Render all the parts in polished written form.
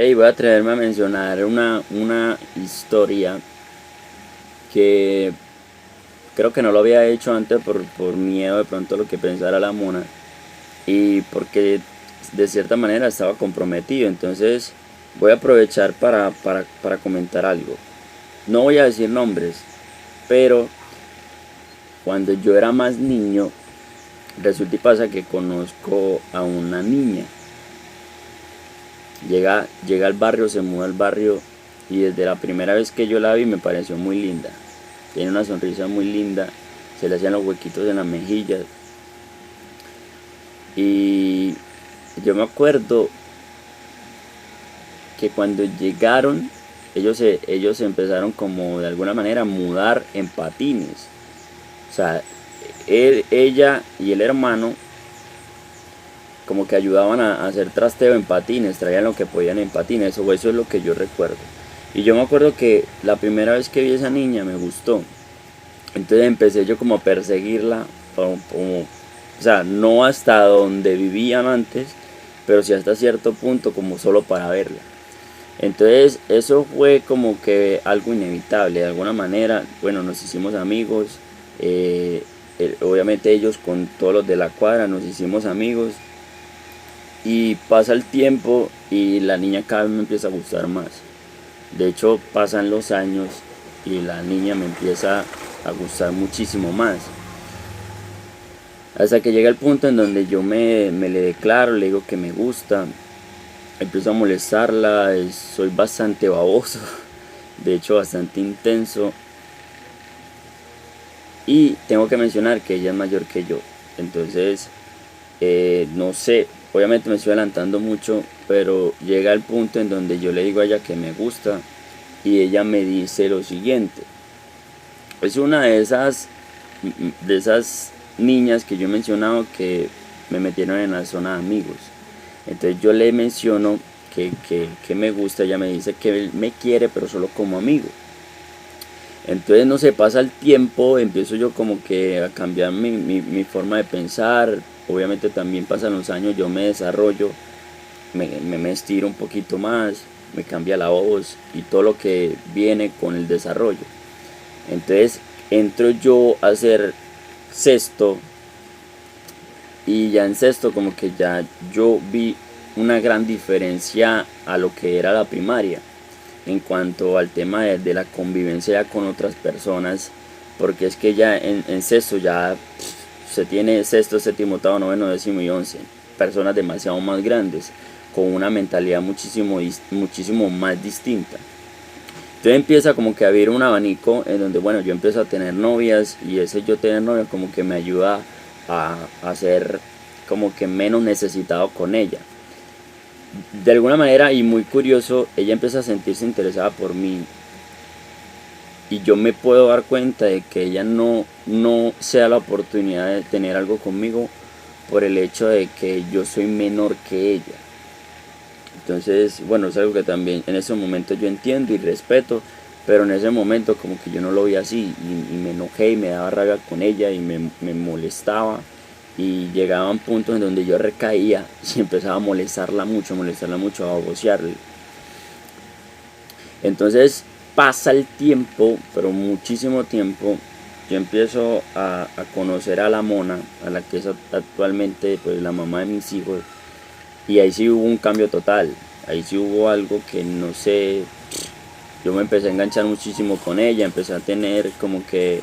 Hey, voy a atreverme a mencionar una historia que creo que no lo había hecho antes por miedo de pronto a lo que pensara la mona y porque de cierta manera estaba comprometido. Entonces voy a aprovechar para comentar algo. No voy a decir nombres, pero cuando yo era más niño, resulta y pasa que conozco a una niña. Llega al barrio, se muda al barrio y desde la primera vez que yo la vi me pareció muy linda. Tiene una sonrisa muy linda, se le hacían los huequitos en las mejillas. Y yo me acuerdo que cuando llegaron, ellos se empezaron como de alguna manera a mudar en patines. O sea, ella y el hermano como que ayudaban a hacer trasteo en patines, traían lo que podían en patines, eso es lo que yo recuerdo. Y yo me acuerdo que la primera vez que vi a esa niña me gustó. Entonces empecé yo como a perseguirla, o sea, no hasta donde vivían antes, pero sí hasta cierto punto como solo para verla. Entonces eso fue como que algo inevitable, de alguna manera, bueno, nos hicimos amigos, obviamente ellos con todos los de la cuadra nos hicimos amigos y pasa el tiempo y la niña cada vez me empieza a gustar más. De hecho pasan los años y la niña me empieza a gustar muchísimo más. Hasta que llega el punto en donde yo me le declaro, le digo que me gusta, empiezo a molestarla, soy bastante baboso, de hecho bastante intenso. Y tengo que mencionar que ella es mayor que yo. Entonces, no sé, obviamente me estoy adelantando mucho, pero llega el punto en donde yo le digo a ella que me gusta y ella me dice lo siguiente. Es una de esas niñas que yo he mencionado que me metieron en la zona de amigos. Entonces yo le menciono que me gusta, ella me dice que me quiere, pero solo como amigo. Entonces no sé, pasa el tiempo, empiezo yo como que a cambiar mi forma de pensar. Obviamente también pasan los años, yo me desarrollo, me estiro un poquito más, me cambia la voz y todo lo que viene con el desarrollo. Entonces entro yo a hacer sexto y ya en sexto como que ya yo vi una gran diferencia a lo que era la primaria en cuanto al tema de la convivencia con otras personas, porque es que ya en sexto ya se tiene sexto, séptimo, octavo, noveno, décimo y once, personas demasiado más grandes, con una mentalidad muchísimo más distinta. Entonces empieza como que a haber un abanico en donde, bueno, yo empiezo a tener novias y ese yo tener novias como que me ayuda a ser como que menos necesitado con ella. De alguna manera y muy curioso, ella empieza a sentirse interesada por mí y yo me puedo dar cuenta de que ella no se da la oportunidad de tener algo conmigo por el hecho de que yo soy menor que ella. Entonces, bueno, es algo que también en ese momento yo entiendo y respeto, pero en ese momento como que yo no lo vi así y me enojé y me daba rabia con ella y me molestaba y llegaban puntos en donde yo recaía y empezaba a molestarla mucho, a babosearle. Entonces pasa el tiempo, pero muchísimo tiempo, yo empiezo a conocer a la mona, a la que es actualmente pues la mamá de mis hijos, y ahí sí hubo un cambio total, ahí sí hubo algo que no sé, yo me empecé a enganchar muchísimo con ella, empecé a tener como que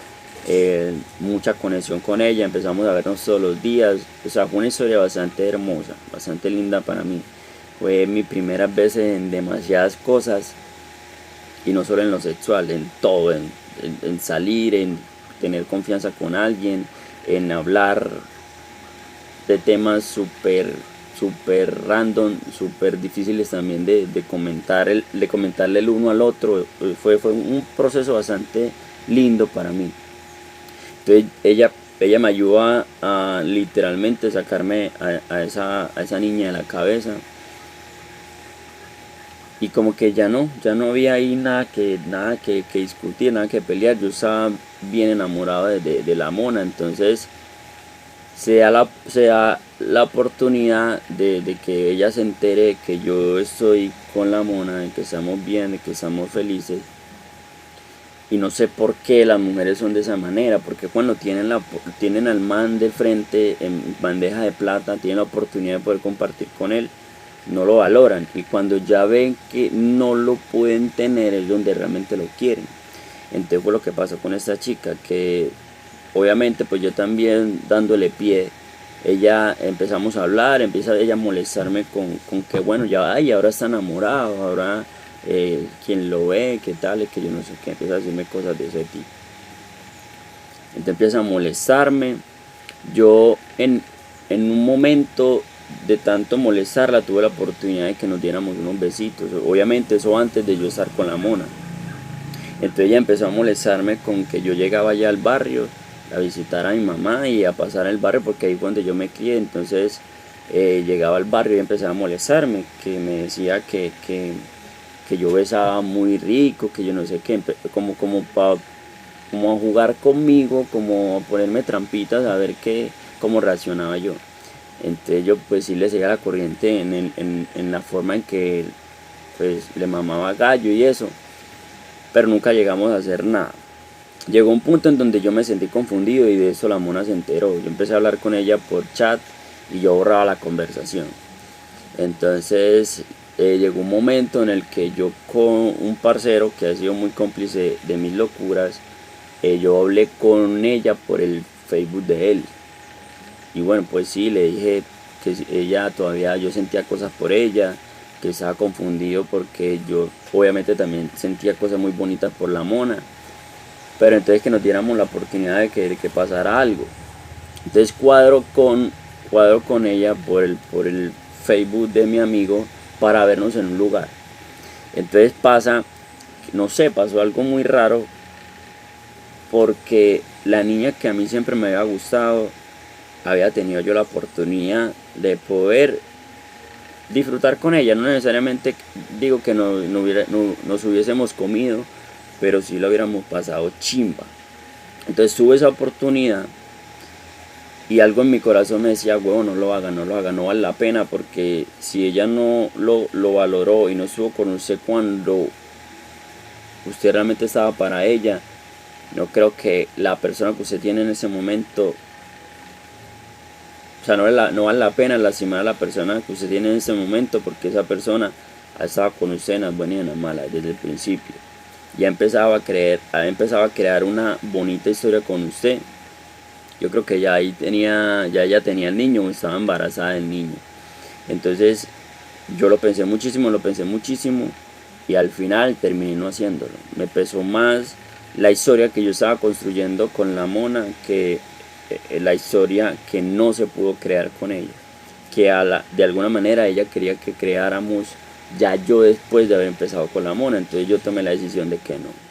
mucha conexión con ella, empezamos a vernos todos los días, o sea, fue una historia bastante hermosa, bastante linda para mí. Fue mi primera vez en demasiadas cosas y no solo en lo sexual, en todo, en salir, en tener confianza con alguien, en hablar de temas súper random, súper difíciles también de comentar, de comentarle el uno al otro. Fue un proceso bastante lindo para mí. Entonces ella me ayuda a literalmente sacarme a esa niña de la cabeza. Y como que ya no había ahí nada que discutir, nada que pelear. Yo estaba bien enamorado de la mona. Entonces se da la oportunidad de que ella se entere que yo estoy con la mona, de que estamos bien, de que estamos felices. Y no sé por qué las mujeres son de esa manera, porque cuando tienen al man de frente en bandeja de plata, tienen la oportunidad de poder compartir con él, no lo valoran. Y cuando ya ven que no lo pueden tener es donde realmente lo quieren. Entonces fue lo que pasó con esta chica, que obviamente pues yo también dándole pie, ella empezamos a hablar, empieza ella a molestarme con que bueno, ya ay, ahora está enamorado, ahora quien lo ve, qué tal, es que yo no sé qué, empieza a decirme cosas de ese tipo. Entonces empieza a molestarme. Yo en un momento de tanto molestarla tuve la oportunidad de que nos diéramos unos besitos. Obviamente eso antes de yo estar con la mona. Entonces ella empezó a molestarme con que yo llegaba allá al barrio a visitar a mi mamá y a pasar el barrio porque ahí fue donde yo me crié. Entonces llegaba al barrio y empezaba a molestarme, que me decía que yo besaba muy rico, que yo no sé qué, como a jugar conmigo, como a ponerme trampitas a ver cómo reaccionaba yo. Entonces yo pues sí le seguía la corriente en la forma en que pues le mamaba gallo y eso, pero nunca llegamos a hacer nada. Llegó un punto en donde yo me sentí confundido y de eso la mona se enteró. Yo empecé a hablar con ella por chat y yo borraba la conversación. Entonces llegó un momento en el que yo con un parcero que ha sido muy cómplice de mis locuras, yo hablé con ella por el Facebook de él. Y bueno, pues sí, le dije que ella todavía, yo sentía cosas por ella, que estaba confundido porque yo obviamente también sentía cosas muy bonitas por la mona. Pero entonces que nos diéramos la oportunidad de que pasara algo. Entonces cuadro con ella por el Facebook de mi amigo para vernos en un lugar. Entonces no sé, pasó algo muy raro porque la niña que a mí siempre me había gustado, había tenido yo la oportunidad de poder disfrutar con ella. No necesariamente digo que nos hubiésemos comido, pero sí lo hubiéramos pasado chimba. Entonces tuve esa oportunidad y algo en mi corazón me decía, huevo, no lo haga, no lo haga, no vale la pena, porque si ella no lo valoró y no estuvo con usted cuando usted realmente estaba para ella, no creo que la persona que usted tiene en ese momento, o sea, no vale la pena lastimar a la persona que usted tiene en ese momento, porque esa persona ha estado con usted en las buenas y en las malas desde el principio. Ya empezaba a crear una bonita historia con usted. Yo creo que ya ella tenía el niño o estaba embarazada del niño. Entonces yo lo pensé muchísimo y al final terminé no haciéndolo. Me pesó más la historia que yo estaba construyendo con la mona que la historia que no se pudo crear con ella. Que de alguna manera ella quería que creáramos ya yo después de haber empezado con la mona. Entonces yo tomé la decisión de que no.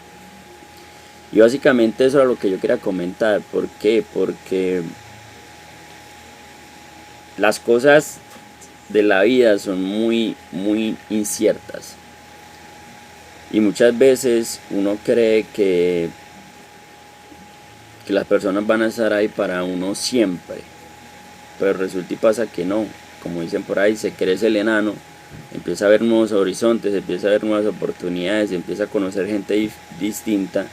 Y básicamente eso era lo que yo quería comentar. ¿Por qué? Porque las cosas de la vida son muy inciertas. Y muchas veces uno cree que las personas van a estar ahí para uno siempre. Pero resulta y pasa que no. Como dicen por ahí, se crece el enano, empieza a ver nuevos horizontes, empieza a ver nuevas oportunidades, empieza a conocer gente distinta.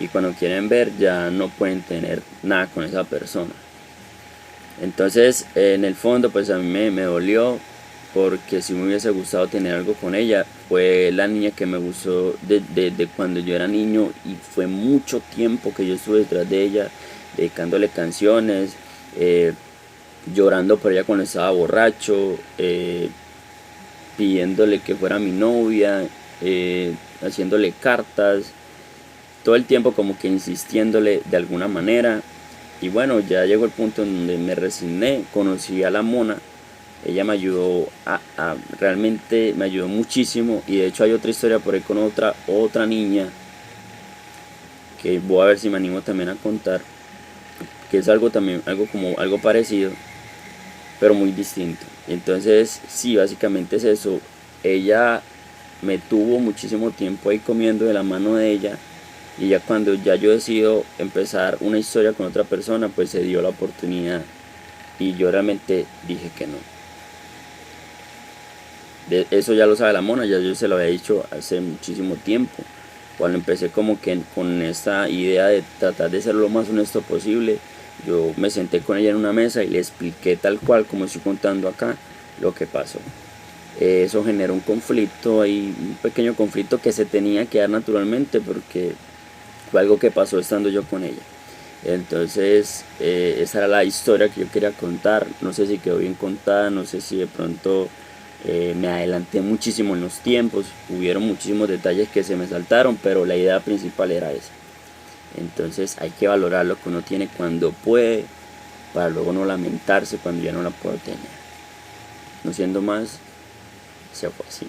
Y cuando quieren ver ya no pueden tener nada con esa persona. Entonces en el fondo pues a mí me dolió, porque si me hubiese gustado tener algo con ella. Fue la niña que me gustó desde cuando yo era niño, y fue mucho tiempo que yo estuve detrás de ella, dedicándole canciones, llorando por ella cuando estaba borracho, pidiéndole que fuera mi novia, haciéndole cartas, todo el tiempo como que insistiéndole de alguna manera. Y bueno, ya llegó el punto en donde me resigné, conocí a la mona. Ella me ayudó realmente me ayudó muchísimo. Y de hecho hay otra historia por ahí con otra niña que voy a ver si me animo también a contar, que es algo parecido, pero muy distinto. Entonces sí, básicamente es eso. Ella me tuvo muchísimo tiempo ahí comiendo de la mano de ella. Y ya cuando ya yo decido empezar una historia con otra persona, pues se dio la oportunidad. y yo realmente dije que no. Eso ya lo sabe la mona, ya yo se lo había dicho hace muchísimo tiempo. Cuando empecé como que con esta idea de tratar de ser lo más honesto posible, yo me senté con ella en una mesa y le expliqué tal cual como estoy contando acá lo que pasó. Eso generó un conflicto, ahí un pequeño conflicto que se tenía que dar naturalmente porque fue algo que pasó estando yo con ella. Entonces esa era la historia que yo quería contar. No sé si quedó bien contada, no sé si de pronto me adelanté muchísimo en los tiempos, hubieron muchísimos detalles que se me saltaron, pero la idea principal era esa. Entonces hay que valorar lo que uno tiene cuando puede, para luego no lamentarse cuando ya no la puedo tener. No siendo más, se fue así.